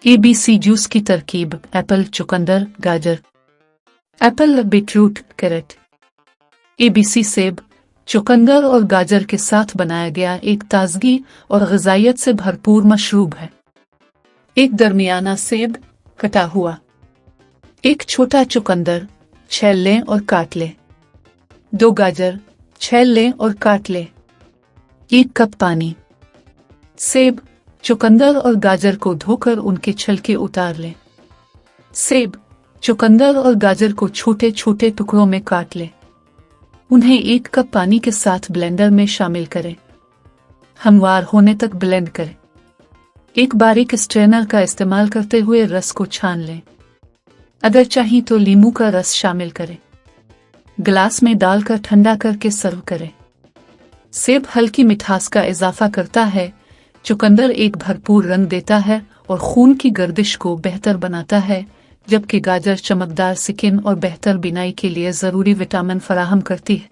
ABC juice की तरकीब: Apple, चुकंदर, गाजर। Apple, beetroot, carat. ABC सेब, चुकंदर और गाजर के साथ बनाया गया एक ताजगी और ग़िज़ाइयत से भरपूर मशरूब है। एक दरमियाना सेब, कटा हुआ। एक छोटा चुकंदर, छील लें और काट लें। 2 गाजर, छील लें और काट लें। 1 कप पानी। सेब, चुकंदर और गाजर को धोकर उनके छिलके उतार लें। सेब, चुकंदर और गाजर को छोटे छोटे टुकड़ों में काट लें। उन्हें 1 कप पानी के साथ ब्लेंडर में शामिल करें। हमवार होने तक ब्लेंड करें। एक बारीक स्ट्रेनर का इस्तेमाल करते हुए रस को छान लें। अगर चाहिए तो नींबू का रस शामिल करें। गिलास में डालकर ठंडा करके सर्व करें। सेब हल्की मिठास का इजाफा करता है, चुकंदर एक भरपूर रंग देता है और खून की गर्दिश को बेहतर बनाता है, जबकि गाजर चमकदार स्किन और बेहतर बीनाई के लिए ज़रूरी विटामिन फराहम करती है।